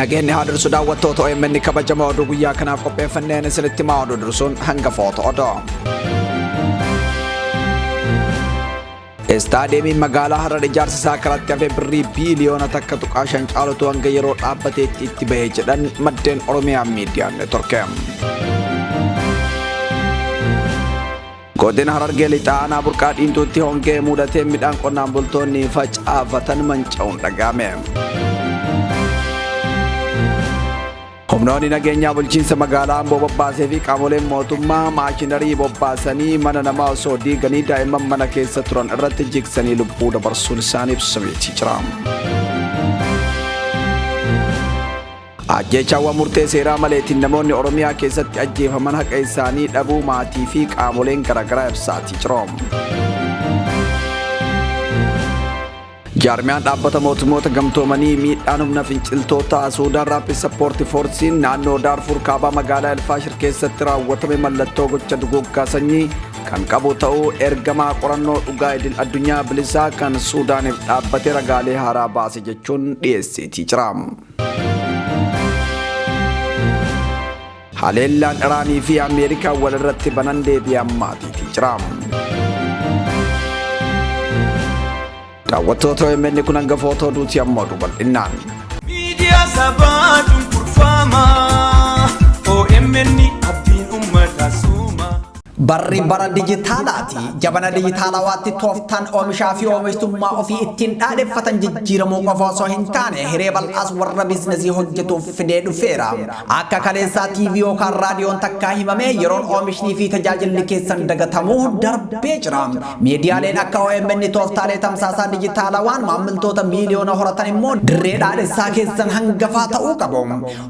Nageenni haadursu daawwattoota OMN kabajamoo oduu guyyaa kanaaf qopheeffanneen isinitti himaa oduu dursuun hangafoota odoo. Istaadiyeemiin magaalaa Harar ijaarsa isaa karatti hafee birrii biiliyoona takka tuqaa shan caalutu hanga yeroo dhaabbateetti itti bahee jedhan maddeen Oromiyaa Miidiyaa Neetwork. Godina Harargee lixaa aanaa burqaa dhiintuutti hongee mudatee midhaan qonnaan bultoonni facaafatan manca'uun dhaga'ame. Humnoonni nageenyaa bulchiinsa magaalaa Amboo bobbaasee fi qaamoleen mootummaa maashinarii bobbaasanii mana namaa osoo diiganii daa'imman mana keessa turan irratti jigsanii lubbuu dabarsuun isaanii ibsamee jira. Ajjeechaawwan murtee seeraa maleetiin namoonni Oromiyaa keessatti ajjeefaman haqa isaanii dhabuu maatii fi qaamoleen garaagaraa ibsaatii jiru. Jaarmiyaan dhaabbata mootummoota gamtoomanii miidhaan humna finciltoota Suudaan Raapid Sappoorti Foorsiin naannoo Daarfur kaabaa magaalaa Elfaashir keessatti raawwatame mallattoo gocha duguuggaa sanyii kan qabu ta'uu ergamaa qorannoo dhugaa idil addunyaa bilisaa kan Suudaaniif dhaabbate ragaalee haaraa baase jechuun dhiyeesseetii jira. Haleellaan Iraanii fi Ameerikaa walirratti banan deebi'an maatiitii jira. Daawwattoota OMN kun hangafoota oduuti ammoo bal'inaan. Miidiyaa sabaatuun kurfaamaa OMN abdiin uummata suuma. Barri bara dijitaalaati. Jabana dijitaalawaatti tooftaan oomishaa fi oomishtummaa ofii ittiin dhaadheffatan jijjiiramuu qofa osoo hin taane hiree bal'aas warra biizinasii hojjetuuf fidee dhufeera. Akka kaleessaa TV yookaan raadiyoon takkaa himamee yeroon oomishnii fi tajaajilli keessan dagatamuu darbee jira. Miidiyaaleen akka OMN tooftaalee tamsaasaa dijitaalawaan maamiltoota miiliyoona horatan immoo dirree dhaadhessaa keessan hangafaa ta'uu qabu.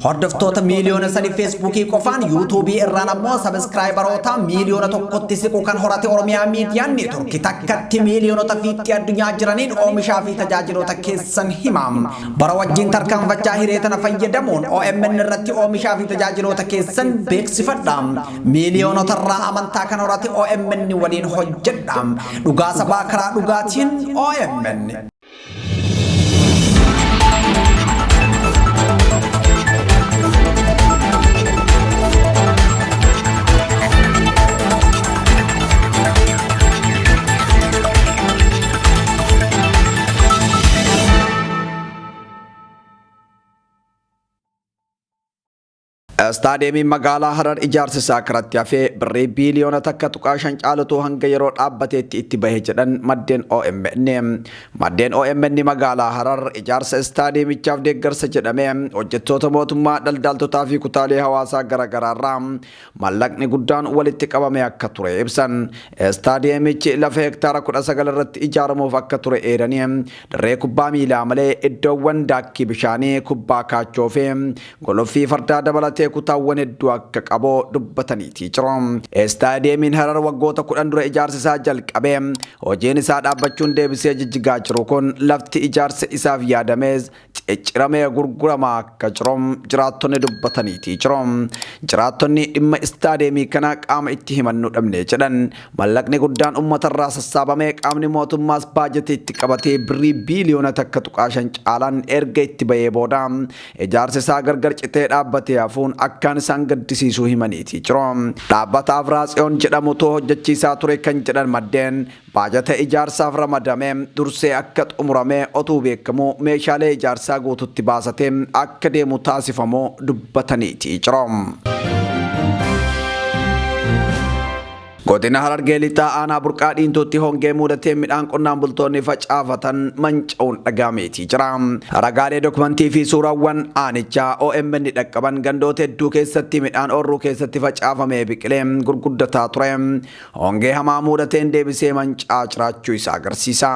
Hordoftoota miiliyoona 3 Feesbuukii qofaan yuutuubii irraan ammoo sabiskiraayibaroota miiliyoona tokkotti siqu kan horate Oromiyaa Miidiyaa Neetwork takkatti miiliyoonota fiixee addunyaa jiraniin oomishaa fi tajaajiloota keessan himam. Bara wajjin tarkaanfachaa hiree tana fayyadamuun OMN irratti oomishaa fi tajaajiloota keessan beeksifadha. Miiliyoonota irraa amantaa kan horate OMN waliin hojjedha. Dhugaa sabaa karaa dhugaatiin OMN. Istaadiyeemiin magaalaa Harar ijaarsa isaa karatti hafee birrii biiliyoona takka tuqaa shan caalutu hanga yeroo dhaabbateetti itti bahee jedhan maddeen OMN. Maddeen OMN magaalaa Harar ijaarsa istaadiyeemichaaf deeggarsa jedhamee hojjettoota mootummaa daldaltootaa fi kutaalee hawaasaa garaagaraarraa mallaqni guddaan walitti qabame akka ture ibsan. Istaadiyeemichi lafa hektaara 19 irratti ijaaramuuf akka ture eeranii dirree kubbaa miilaa malee iddoowwan daakkii bishaanii kubbaa kaachoo fi goloffii fardaa dabalatee kutaawwan hedduu akka qabu dubbataniitii jiru. Istaadiyeemiin Harar waggoota 10 dura ijaarsa isaa jalqabee hojiin isaa dhaabbachuun deebisee jijjigaa jiru kun lafti ijaarsa isaaf yaadamees cicciramee gurguramaa akka jiru jiraattonni dubbataniitii jiru. Jiraattonni dhimma istaadiyeemii kana qaama itti himannu dhabne jedhan mallaqni guddaan uummatarraa sassaabamee qaamni mootummaas baajetii itti qabatee birrii biiliyoona takka tuqaa shan caalaan erga itti bahee booda ijaarsa isaa gargar citee dhaabbatee hafuun akkaan isaan gaddisiisuu himaniitii jiru. Dhaabbata Afraatsiyoon jedhamutu hojjechiisaa ture kan jedhan maddeen baajata ijaarsaaf ramadamee dursee akka xumuramee otuu beekamu meeshaalee ijaarsaa guututti baasatee akka deemu taasifamuu dubbataniitii jiru. Godina Harargee lixaa aanaa burqaa dhiintuutti hongee mudatee midhaan qonnaan bultoonni facaafatan manca'uun dhagahameetii jira. Ragaalee dokumentii fi suuraawwan aanichaa OMN dhaqqaban gandoota hedduu keessatti midhaan ooyiruu keessatti facaafamee biqilee gurguddataa ture. Hongee hamaa mudateen deebisee manca'aa jiraachuu isaa agarsiisa.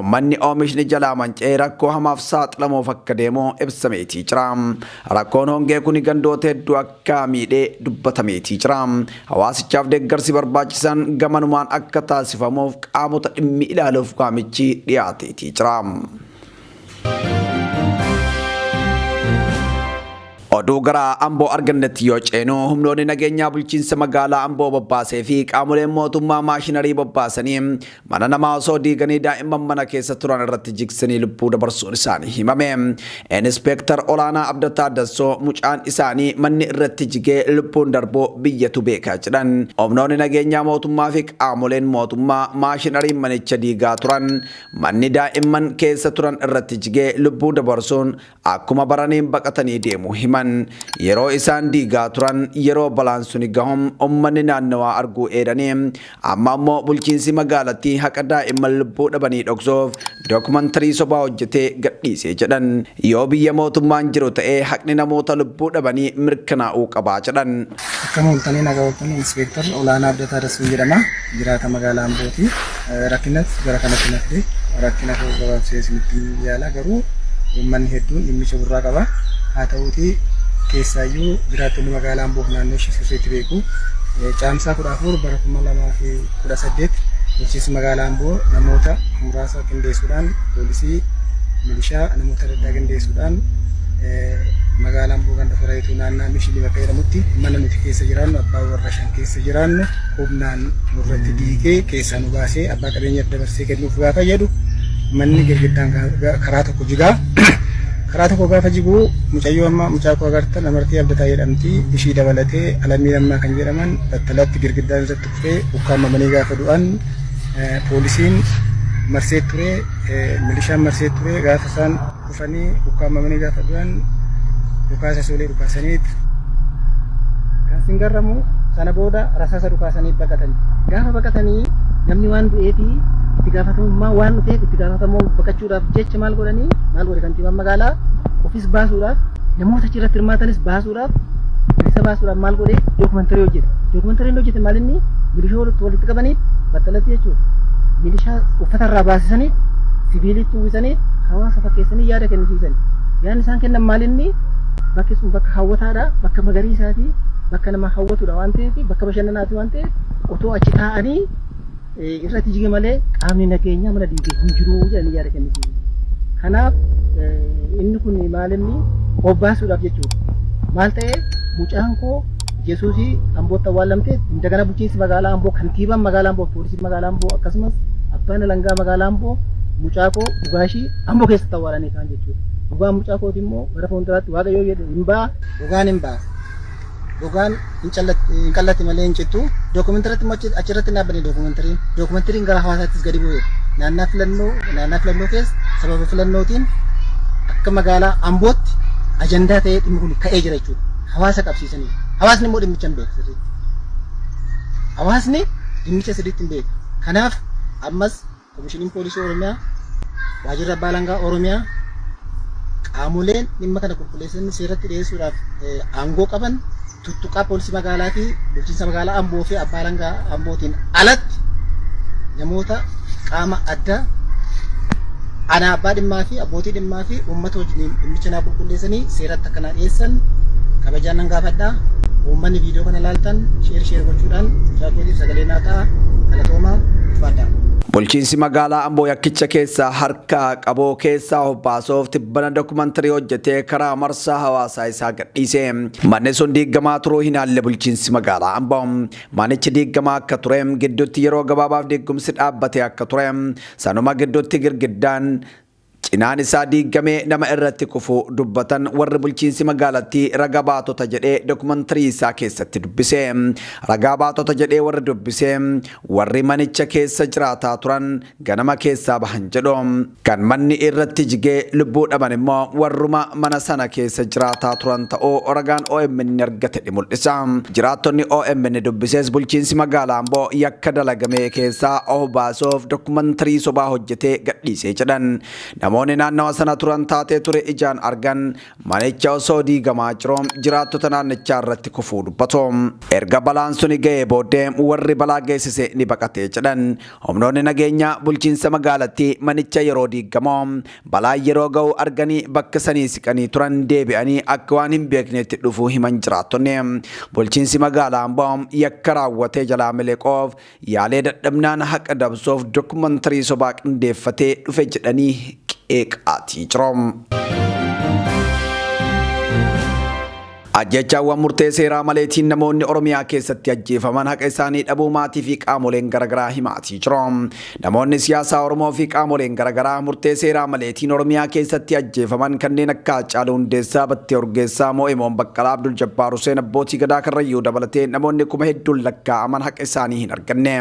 Uummanni oomishni jalaa manca'ee rakkoo hamaaf saaxilamuuf akka deemu ibsameetii jira. Rakkoon hongee kun gandoota hedduu akka miidhee dubbatameetii jira. Hawaasichaaf deeggarsi barbaachisan gamanumaan akka taasifamuuf qaamota dhimmi ilaaluuf waamichi dhiyaateetii jira. Oduu gara Amboo argannetti yoo ceenu humnoonni nageenyaa bulchiinsa magaalaa Amboo bobbaasee fi qaamoleen mootummaa maashinarii bobbaasanii mana namaa osoo diiganii daa'imman mana keessa turan irratti jigsanii lubbuu dabarsuun isaanii himame. Inspektar olaanaa Abdataa Dassoo mucaan isaanii manni irratti jigee lubbuun darbuu biyyatu beekaa jedhan. Humnoonni nageenyaa mootummaa fi qaamoleen mootummaa maashinarii manicha diigaa turan manni daa'imman keessa turan irratti jigee lubbuu dabarsuun akkuma baraniin baqatanii deemu hima. Yeroo isaan diigaa turan yeroo balaan suni gahum ummanni naannawaa arguu eedanii amma ammoo bulchiinsi magaalattii haqa daa'imman lubbuu dhabanii dhoksuuf dookumantarii sobaa hojjetee gadhiisee jedhan. Yoo biyya mootummaan jiru ta'ee haqni namoota lubbuu dhabanii mirkanaa'uu qabaa jedhan. Akkama hultanii nagaa hultanii inspektar olaanaa Abdataa Dassoo jedhama. Jiraata magaalaa Ambooti. Rakkinas gara kanatti nafde rakkina gabaabsee isinitti yaala garuu uummanni hedduun dhimmicha gurraa qaba. Haa ta'uutii keessaayyuu jiraattonni magaalaa Amboof naannoo ishee sirriitti beeku. Caamsaa 14 bara 2018 bulchiinsi magaalaa Amboo namoota muraasa qindeessuudhaan poolisii milishaa namoota adda addaa qindeessuudhaan magaalaa Amboo ganda Farayituu naannaa Mishilii bakka jedhamutti mana nuti keessa jiraannu abbaa warra 5 keessa jiraannu humnaan nurratti diigee keessaa nu baasee abbaa qabeenyaa dabarsee kennuuf gaafa jedhu manni girgiddaan karaa tokko jigaa. Karaa tokko gaafa jigu mucayyoo amma mucaa koo agartan amartii Abdataa jedhamti ishii dabalatee Alamii Lammaa kan jedhaman battalatti girgiddaan irratti kufee ukkaamamanii gaafa du'an poolisiin marsee ture milishaan marsee ture gaafa isaan kufanii ukkaamamanii gaafa du'an dhukaasa solee dhukaasaniit kan singarramu sana booda rasaasa dhukaasanii baqatanii gaafa baqatanii namni waan du'eefi itti gaafatamummaa waan dhufeef itti gaafatamuu baqachuudhaaf jecha maal godhe kantiibaan magaalaa ofis baasuudhaaf namoota achirratti hirmaatanis baasuudhaaf bilisa baasuudhaaf maal godhe dookumantarii hojjete. Dookumantariin hojjete maal inni milishaa walitti qabaniif battalatti jechuudha. Milishaa uffata irraa baasisanii sibiilitti uwwisanii hawaasa fakkeessanii yaada kennisiisanii. Yaadni isaan kennan maal inni bakki sun bakka hawwataadha, bakka magariisaati, bakka nama hawwatudha waan ta'eef, bakka bashannanaati waan ta'eef otoo achi taa'anii irratti jige malee qaamni nageenyaa mana diigee hin jiru jedhanii yaada kennisiisan. Kanaaf inni kun maal inni obbaasuudhaaf jechuudha. Maal ta'ee mucaan koo Yesuusii Ambootti awwaalamte indagana bulchiinsi magaalaa Amboo kantiibaan magaalaa Amboo poolisii magaalaa Amboo akkasumas abbaan alangaa magaalaa Amboo mucaa koo dhugaashii Amboo keessatti awwaalanii kan jechuudha. Dhugaan mucaa kooti immoo bara fuulduraatti waaqayyoo jedhe hin baa dhugaan hin baa. Dhugaan hin qallatti malee hin cittu. Dookumentariitti achirratti dhaabbanii dookumentariin gara hawaasaattis gadi bu'ee naannaa filannoo keessa sababa filannootiin akka magaalaa Ambootti ajandaa ta'ee dhimmi kun ka'ee jira jechuudha. Hawaasa qabsiisanii. Hawaasni immoo dhimmicha hin beeku sirriitti. Hawaasni dhimmicha sirriitti hin beeku. Kanaaf ammas komishiniin poolisii Oromiyaa, waajjirri abbaa alangaa Oromiyaa qaamoleen dhimma kana qulqulleessanii seeratti dhiyeessuudhaaf aangoo qaban tuttuqaa poolisii magaalaa fi bulchiinsa magaalaa Amboo fi abbaa alangaa Ambootiin alatti namoota qaama addaa ana abbaa dhimmaa fi abbootii dhimmaa fi uummata wajjin dhimmicha naa qulqulleessanii seeratti akka naa dhiyeessan kabajaan nan gaafadhaa. Uummanni viidiyoo kana ilaaltan sheer gochuudhaan jaakootiif sagalee naa ta'a galatoomaa uffadhaa. Bulchiinsi magaalaa Amboo yakkicha keessaa harka qaboo keessaa hobbaasuuf tibbana dookumantarii hojjetee karaa marsaa hawaasaa isaa gadhiise. Manni sun diigamaa turuu hin haalle bulchiinsi magaalaa Amboo. Manichi diigamaa akka ture gidduutti yeroo gabaabaaf diigumsi dhaabbatee akka ture sanuma gidduutti girgiddaan cinaan isaa diigamee nama irratti kufu dubbatan warri bulchiinsi magaalattii ragaa baatota jedhee dookumantarii isaa keessatti dubbise. Ragaa baatota jedhee warri dubbise warri manicha keessa jiraataa turan ganama keessaa bahan jedhu. Kan manni irratti jigee lubbuu dhaban immoo warruma mana sana keessa jiraataa turan ta'uu ragaan OMN argate ni mul'isa. Jiraattonni OMN dubbises bulchiinsi magaalaa Amboo yakka dalagamee keessaa of baasuuf dookumantarii sobaa hojjetee gadhiisee jedhan. Namoonni naannawa sana turan taatee ture ijaan argan manicha osoo diigamaa jiru jiraattota naannichaa irratti kufuu dubbatu. Erga balaan suni ga'ee booddee warri balaa geessise ni baqatee jedhan. Humnoonni nageenyaa bulchiinsa magaalattii manicha yeroo diigamu balaa yeroo ga'u arganii bakka sanii siqanii turan deebi'anii akka waan hin beeknetti dhufuu himan jiraattonni. Bulchiinsi magaalaa Amboo yakka raawwatee jalaa miliquuf yaalee dadhabnaan haqa dabsuuf dookumantarii sobaa qindeeffatee dhufe jedhanii eeqaatii jiru. Ajjechaawwan murtee seeraa maleetiin namoonni Oromiyaa keessatti ajjeefaman haqa isaanii dhabuu maatii fi qaamoleen garaagaraa himaatii jiru. Namoonni siyaasaa Oromoo fi qaamoleen garaagaraa murtee seeraa maleetiin Oromiyaa keessatti ajjeefaman kanneen akka Haacaaluu Hundeessaa, Battee Urgeessaa, Mo'emoon Baqqalaa, Abdul Jabbaar Huseen, Abbootii Gadaa Karrayyuu dabalatee namoonni kuma hedduun lakkaa'aman haqa isaanii hin arganne.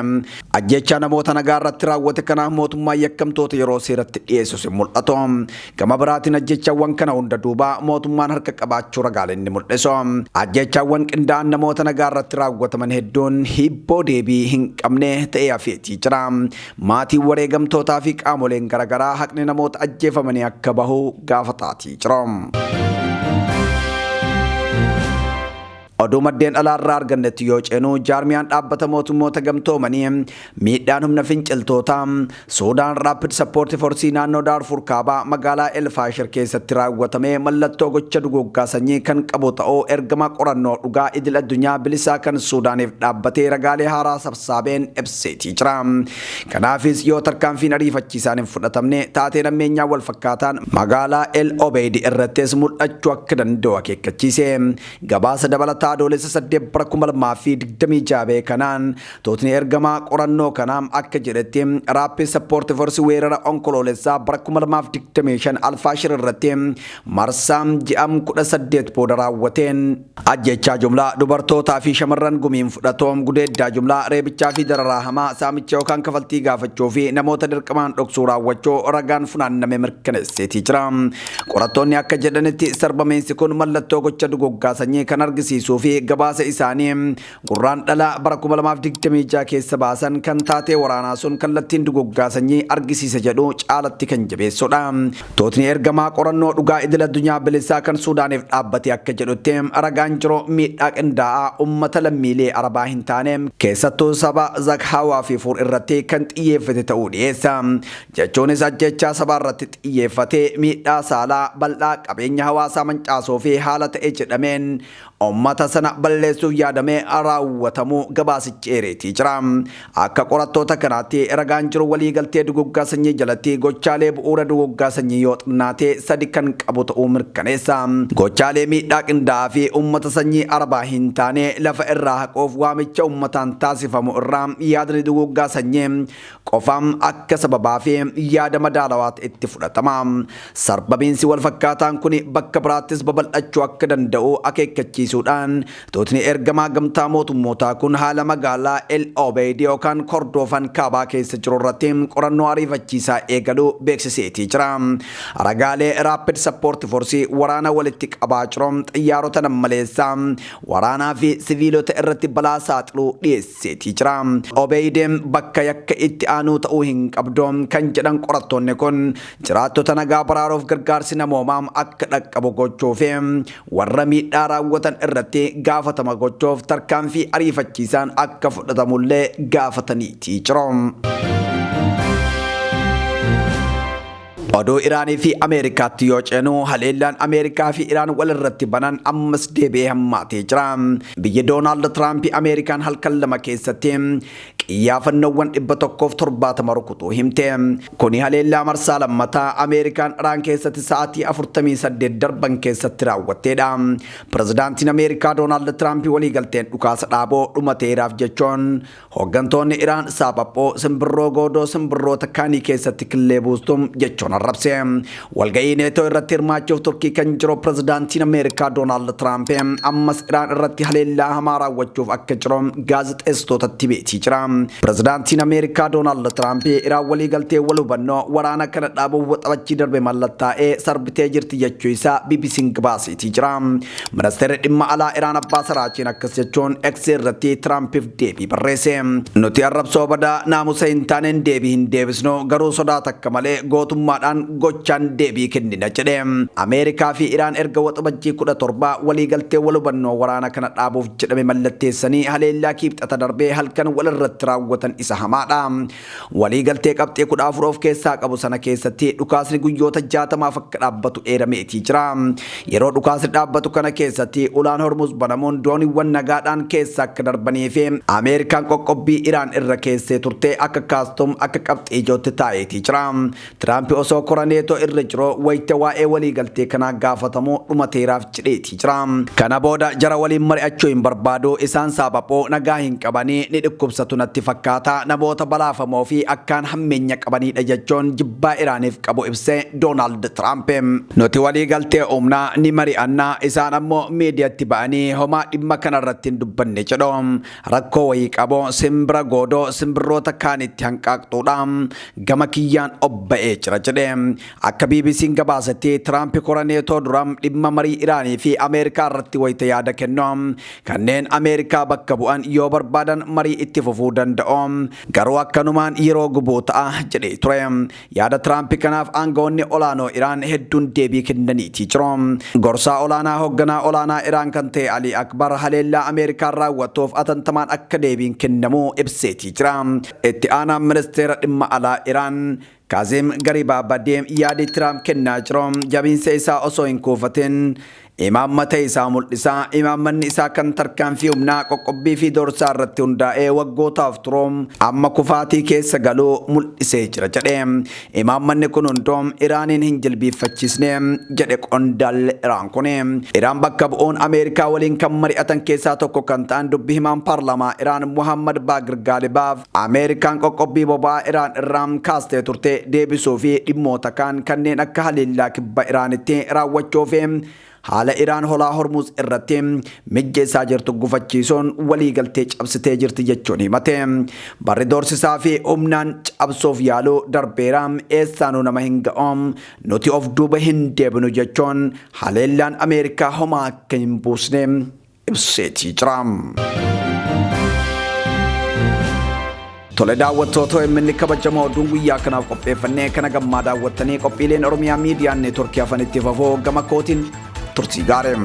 Ajjechaa namoota nagaa irratti raawwate kanaaf mootummaan yakkamtoota yeroo seeratti dhiyeessus hin mul'atu. Gama biraatiin ajjechaawwan kana hunda duuba mootummaan harka qabaachuu ragaaleen ni mul'isu. Ajjechaawwan qindaa'an namoota nagaa irratti raawwataman hedduun hibboo deebii hin qabne ta'ee hafeetii jira. Maatiin wareegamtootaa fi qaamoleen garaagaraa haqni namoota ajjeefamanii akka bahu gaafataatii jira. Oduu maddeen alaarraa argannetti yoo ceenu jaarmiyaan dhaabbata mootummoota gamtoomanii miidhaan humna finciltootaa Suudaan Rapid Support Force naannoo Daarfur kaabaa magaalaa El Faashir keessatti raawwatame mallattoo gocha duguggaa sanyii kan qabu ta'uu ergama qorannoo dhugaa idil addunyaa bilisaa kan Suudaaniif dhaabbatee ragaalee haaraa sabsaabeen ibseetii jira. Kanaafis yoo tarkaanfiin ariifachiisaan hin fudhatamne taateen ammeenyaa wal fakkaataan magaalaa El Obeid irrattis mul'achuu akka danda'u akeekkachiise. Gabaasa dabalataa Adoolessa 8 bara 2026 kanaan tootni ergamaa qorannoo kanaa akka jedhetti Rapid Support Force weerara onkoloolessaa bara 2025 Alfaashir irratti marsaa ji'am 18 booda raawwateen ajjechaa jumlaa dubartootaa fi shamarran gumiin fudhatoom gudeeddaa jumlaa reebichaa fi dararaa hamaa saamicha yookaan kafaltii gaafachuu fi namoota dirqamaan dhoksuu raawwachuu ragaan funaanname mirkaneesseetii jira. Qorattoonni akka jedhanitti sarbamiinsi kun mallattoo gocha duguggaa sanyii kan argisiisu fi gabaasa isaanii gurraandhala bara 2026 keessa baasan kan taatee waraanaa sun kallattiin duguggaa sanyii argisiisa jedhu caalatti kan jabeessudha. Tootni ergamaa qorannoo dhugaa idil addunyaa bilisaa kan Suudaaniif dhaabbate akka jedhutti ragaan jiru miidhaa qindaa'aa uummata lammiilee Arabaa hin taane keessattuu saba Zaghawaa fi Fuur irratti kan xiyyeeffate ta'uu dhiyeessa. Jechuunis ajjechaa sabaa irratti xiyyeeffate miidhaa saalaa bal'aa qabeenya hawaasaa mancaasuu fi haala ta'e jedhameen ummata sana balleessuuf yaadamee raawwatamuu gabaasichi eereetii jira. Akka qorattoota kanaatti ragaan jiru waliigaltee duguggaa sanyii jalatti gochaalee bu'uura duguggaa sanyii yoo xinnaate sadi kan qabu ta'uu mirkaneessa. Gochaalee miidhaa qindaa'aa fi ummata sanyii Arabaa hin taane lafa irraa haquuf waamicha ummataan taasifamu irraa yaadni duguggaa sanyii qofaan akka sababaa fi yaada madaalawaatti itti fudhatama. Sarbabiinsi wal fakkaataan kun bakka biraattis babal'achuu akka danda'u akeekkachiisa. Tootni ergamaa gamtaa mootummootaa kun haala magaalaa El Obeid yookaan Kordofan kaabaa keessa jiru irratti qorannoo ariifachiisaa eegaluu beeksiseetii jira. Ragaalee Rapid Support Force waraana walitti qabaa jiru xiyyaarota nammaleessaa waraanaa fi siviilota irratti balaa saaxiluu dhiyeesseetii jira. Obeid bakka yakka itti aanuu ta'uu hin qabdu kan jedhan qorattoonni kun jiraattota nagaa baraaruuf gargaarsi namoomaa akka dhaqqabu gochuuf warra miidhaa raawwatan irratti gaafatama gochuuf tarkaanfii ariifachiisaan akka fudhatamullee gaafataniitii jiru. Oduu Iraanii fi Ameerikaatti yoo ceenu haleellaan Ameerikaa fi Iraan wal irratti banan ammas deebi'ee hammaatee jira. Biyya Doonaald Tiraamp Ameerikaan halkan lama keessatti xiyyeeffannoowwan 170 rukutuu himte. Kuni haleellaa marsaa lammataa Ameerikaan Iraan keessatti sa'aatii 48 darban keessatti raawwatteedha. Pirezidaantiin Ameerikaa Doonaald Tiraamp waliigalteen dhukaasa dhaaboo dhumateeraaf jechuun hooggantoonni Iraan saabaphoo simbirroo goodoo simbirroota kaanii keessatti killee buustum jechuun arrabse. Walga'ii neetoo irratti hirmaachuuf Turkii kan jiru pirezidaantiin Ameerikaa Doonaald Tiraamp ammas Iraan irratti haleellaa hamaa raawwachuuf akka jiru gaazexeessitootatti beeksisee jira. Pirezidaantiin Ameerikaa Doonaald Tiraamp Iraan waliigaltee wal hubannoo waraana kana dhaabuuf waxabachii darbe mallattaa'ee sarbitee jirti jechuu isaa BBC'n gabaasee jira. Ministeerri dhimma alaa Iraan Abbaas Araachiin akkas jechuun X irratti Tiraampiif deebii barreesse. Nuti arrabsoo badaa naamusa hin taaneen deebii hin deebisnu garuu sodaa takka malee gootummaadhaan gochaan deebii kennina jedhe. Ameerikaa fi Iraan erga waxabajjii 17 waliigaltee wal hubannoo waraana kana dhaabuuf jedhame mallatteessanii haleellaa kibxata darbee halkan wal irratti irratti raawwatan isa hamaadha. Waliigaltee qabxii 14 of keessaa qabu sana keessatti dhukaasni guyyoota 60 akka dhaabbatu eerameetii jira. Yeroo dhukaasni dhaabbatu kana keessatti ulaan Hormuz banamuun dooniiwwan nagaadhaan keessa akka darbanii fi Ameerikaan qoqqobbii Iraan irra keessee turte akka kaastum akka qabxii ijootti taa'eetii jira. Tiraamp osoo koraneetoo irra jiru wayita waa'ee waliigaltee kanaa gaafatamu dhumateeraaf cidheetii jira. Kana booda jara waliin mari'achuu hin barbaadu isaan sababoo nagaa hin qabanii ni dhukkubsatu natti fakkaata namoota balaafamoo fi akkaan hammeenya qabanidha jechuun jibbaa Iraaniif qabu ibsee Doonaald Tiraamp. Nuti waliigaltee humnaa ni mari'annaa isaan ammoo miidiyaatti ba'anii homaa dhimma kanarratti hin dubbanne jedhu. Rakkoo wayii qabu simbira goodoo simbirroota kaanitti hanqaaqxuudha. Gama kiyyaan obba'ee jira jedhe. Akka BBC'n gabaasetti Tiraamp koraneetoo duram dhimma marii Iraanii fi Ameerikaa irratti wayita yaada kennu. Kanneen Ameerikaa bakka bu'an yoo barbaadan marii itti fufuu danda'u. Garuu akkanumaan yeroo gubuu ta'a jedhee ture. Yaada Tiraamp kanaaf aangawoonni olaanoo Iraan hedduun deebii kennaniitii jiru. Gorsaa olaanaa hoogganaa olaanaa Iraan kan ta'e Ali Akbar haleellaa Ameerikaan raawwatuuf atantamaan akka deebiin kennamu ibseetii jira. Itti aanaan ministeera dhimma alaa Iraan Kazim Garibaabadii yaada Tiraamp kennaa jiru. Jabiinsa isaa osoo hin kuufatin imaammata isaa mul'isaa. Imaammanni isaa kan tarkaanfii humnaa qoqqobbii fi doorsaa irratti hundaa'ee waggootaaf turuun amma kufaatii keessa galuu mul'isee jira jedhe. Imaammanni kun hundoom Iraaniin hin jilbiiffachiisne jedhe qondaalli Iraan kun. Iraan bakka bu'uun Ameerikaa waliin kan mari'atan keessaa tokko kan ta'an dubbi himaan paarlamaa Iraan Muhammad Baaqir Gaalibaaf Ameerikaan qoqqobbii boba'aa Iraan irraa kaastee turte deebisuu fi dhimmoota kanneen akka haleellaa kibba Iraanitti raawwachuuf haala Iraan holaa Hormuz irratti mijjeessaa jirtu gufachiisuun waliigaltee cabsitee jirti jechuun himate. Barri doorsisaa fi humnaan cabsuuf yaaluu darbeera eessaanuu nama hin ga'u nuti of duuba hin deebinu jechuun haleellaan Ameerikaa homaa akka hin buusne ibseetii jira. Tole daawwattoota OMN kabajamoo oduun guyyaa kanaaf qopheeffannee kana gammaa daawwattanii qophiileen Oromiyaa miidiyaa neetworkii afanitti fafoo gama kootiin turtii gaarii.